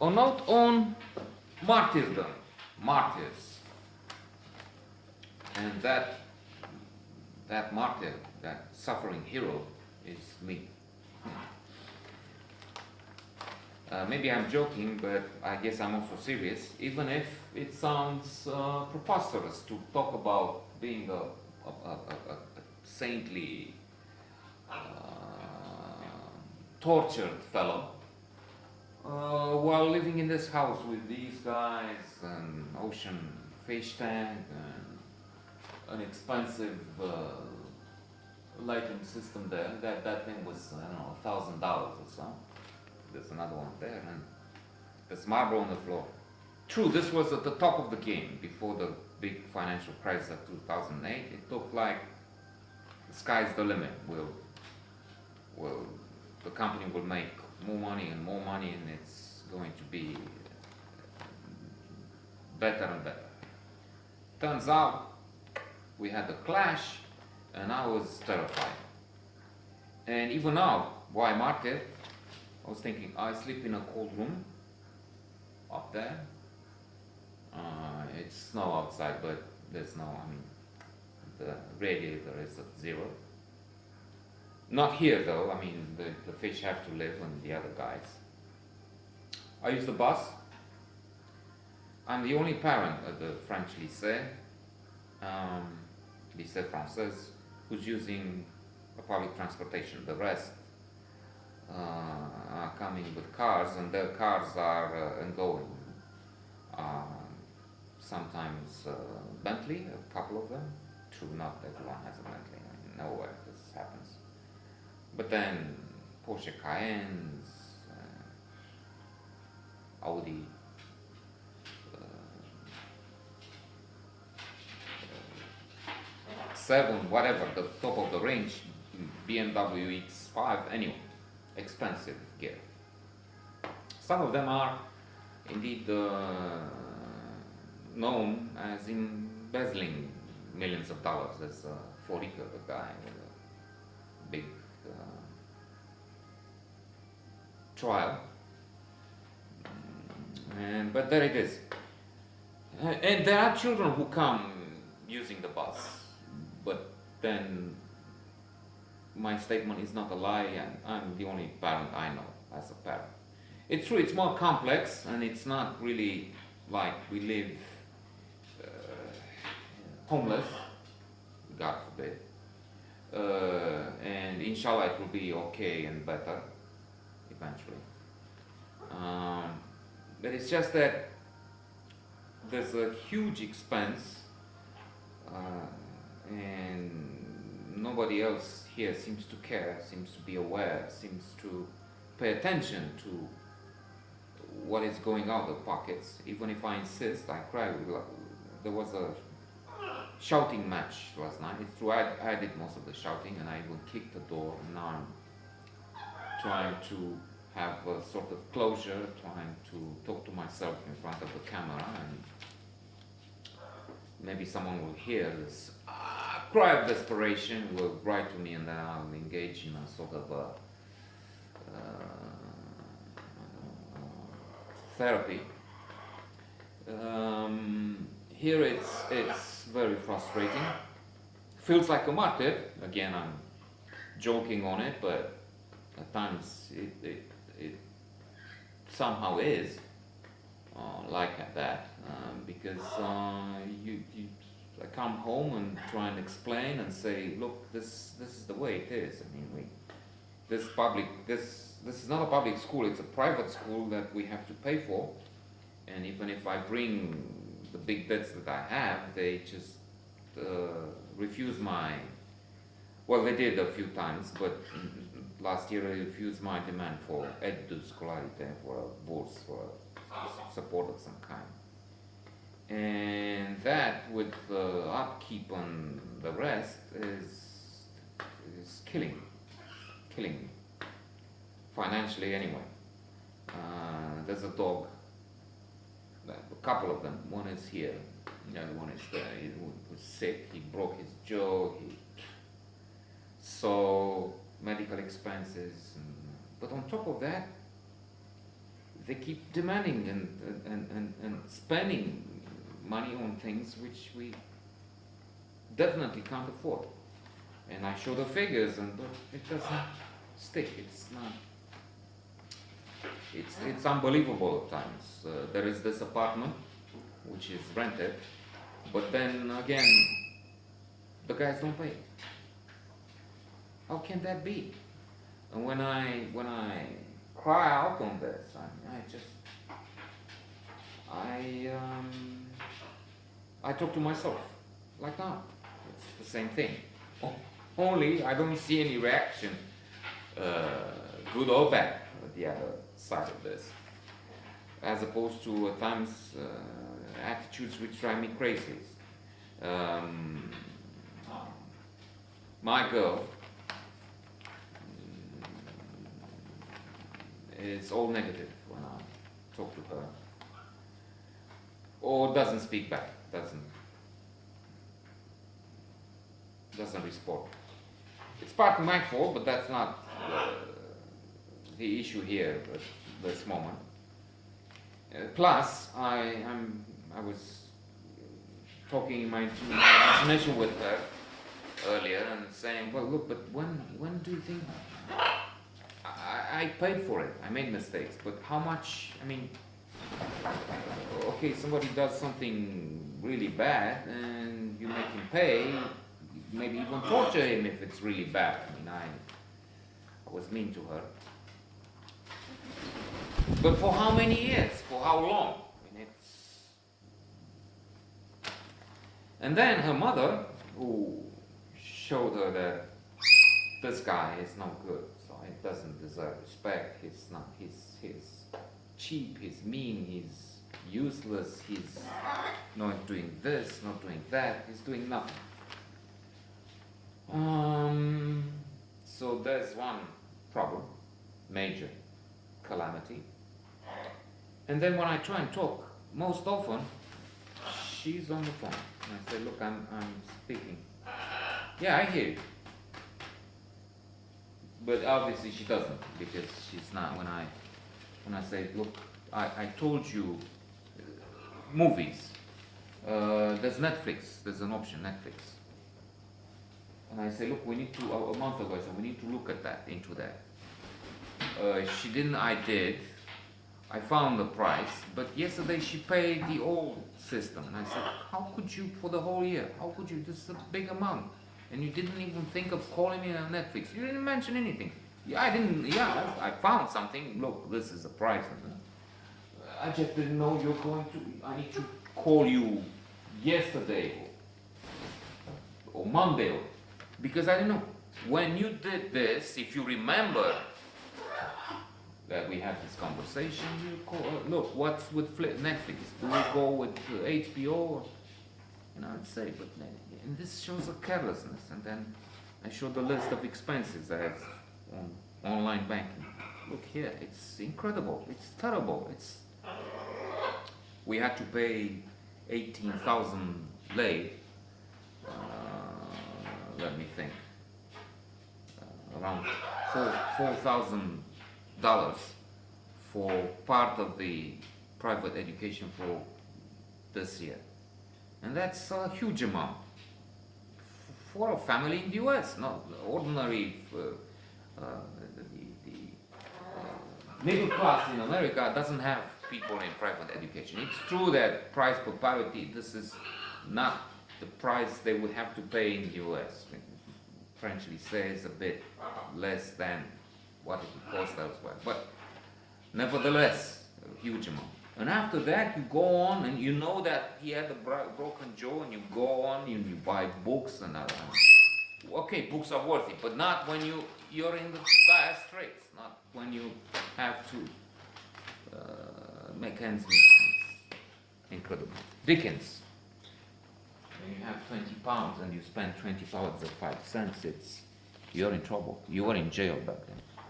A note on martyrdom, martyrs, and that martyr, that suffering hero, is me. Maybe I'm joking, but I guess I'm also serious, even if it sounds preposterous to talk about being a saintly, tortured fellow while living in this house with these guys, an ocean fish tank, and an expensive lighting system there. That thing was, I don't know, $1,000 or so. There's another one there, and there's marble on the floor. True, this was at the top of the game before the big financial crisis of 2008. It looked like the sky's the limit. The company will make more money, and it's going to be better and better. Turns out we had a clash, and I was terrified. And even now, why martyr? I was thinking, I sleep in a cold room up there. It's snow outside, but there's no, the radiator is at 0. Not here though, the fish have to live, and the other guys. I use the bus. I'm the only parent at the French lycée, lycée français, who's using a public transportation. The rest are coming with cars, and their cars are going. Sometimes Bentley, a couple of them. True, not everyone has a Bentley. Nowhere this happens. But then Porsche Cayennes, Audi, 7, whatever, the top of the range, BMW X5, anyway, expensive gear. Some of them are indeed known as embezzling millions of dollars. There's Forica, the guy with a big trial. But there it is. And there are children who come using the bus, but then my statement is not a lie, and I'm the only parent I know as a parent. It's true, it's more complex, and it's not really like we live homeless, God forbid, and inshallah it will be okay and better eventually. But it's just that there's a huge expense, and nobody else here seems to care, seems to be aware, seems to pay attention to what is going out of pockets. Even if I insist, I cry. There was a shouting match last night. It's true, I did most of the shouting, and I even kicked the door, and now I'm trying to have a sort of closure, trying to talk to myself in front of the camera, and maybe someone will hear this cry of desperation, will write to me, and then I'll engage in a sort of therapy. Here it's very frustrating. Feels like a martyr. Again, I'm joking on it, but at times it somehow is like that, because I come home and try and explain and say, look, this is the way it is. This is not a public school, it's a private school that we have to pay for, and even if I bring the big debts that I have, they just refuse they did a few times, but last year they refused my demand for aide de scolarité, for a bourse, for a support of some kind. And that, with the upkeep on the rest, is killing me. Financially, anyway. There's a dog, a couple of them. One is here, the other one is there. He was sick, he broke his jaw, so medical expenses. But on top of that, they keep demanding and spending money on things which we definitely can't afford. And I show the figures, and it doesn't stick. It's not. It's unbelievable at times. There is this apartment which is rented, but then again, the guys don't pay. How can that be? And when I cry out on this, I talk to myself like now. It's the same thing. Only I don't see any reaction, good or bad, at the other side of this, as opposed to at times attitudes which drive me crazy. My girl is all negative when I talk to her, or doesn't speak back, doesn't respond. It's partly my fault, but that's not the issue here at this moment. Plus, I was talking in my imagination with her earlier and saying, well, look, but when do you think I paid for it? I made mistakes, but how much? I mean, okay, somebody does something really bad, and you make him pay. Maybe even torture him if it's really bad. I mean, I was mean to her. But for how many years? For how long? I mean, And then her mother, who showed her that this guy is no good, so he doesn't deserve respect. He's cheap. He's mean. He's useless. He's not doing this, not doing that. He's doing nothing. So there's one problem, major calamity. And then when I try and talk, most often, she's on the phone. And I say, look, I'm speaking. Yeah, I hear you. But obviously she doesn't, because she's not. When I say, look, I told you, movies. There's Netflix. There's an option, Netflix. And I say, look, we need to, a month ago, I said, we need to look at that, into that. She didn't, I did. I found the price, but yesterday she paid the old system. And I said, how could you, for the whole year, how could you, this is a big amount. And you didn't even think of calling me on Netflix. You didn't mention anything. Yeah, I found something. Look, this is the price. I just didn't know you're going to, I need to call you yesterday or Monday, because I didn't know. When you did this, if you remember that we had this conversation, you call, look, what's with Netflix? Do we go with HBO? And I would say, but and this shows a carelessness. And then I showed the list of expenses I have on online banking. Look here, it's incredible. It's terrible. We had to pay 18,000 lei. Let me think. Around $4,000 for part of the private education for this year. And that's a huge amount for a family in the US, not ordinary. The middle class in America doesn't have people in private education. It's true that price per parity, this is not the price they would have to pay in the US. French lycée is a bit less than what it would cost elsewhere, but nevertheless, a huge amount. And after that, you go on, and you know that he had a broken jaw, and you go on and you buy books and other. Okay, books are worth it, but not when you're in the dire straits, not when you have to make ends meet. Incredible. Dickens. When you have £20 and you spend £20 at 5 cents, you're in trouble. You were in jail back then.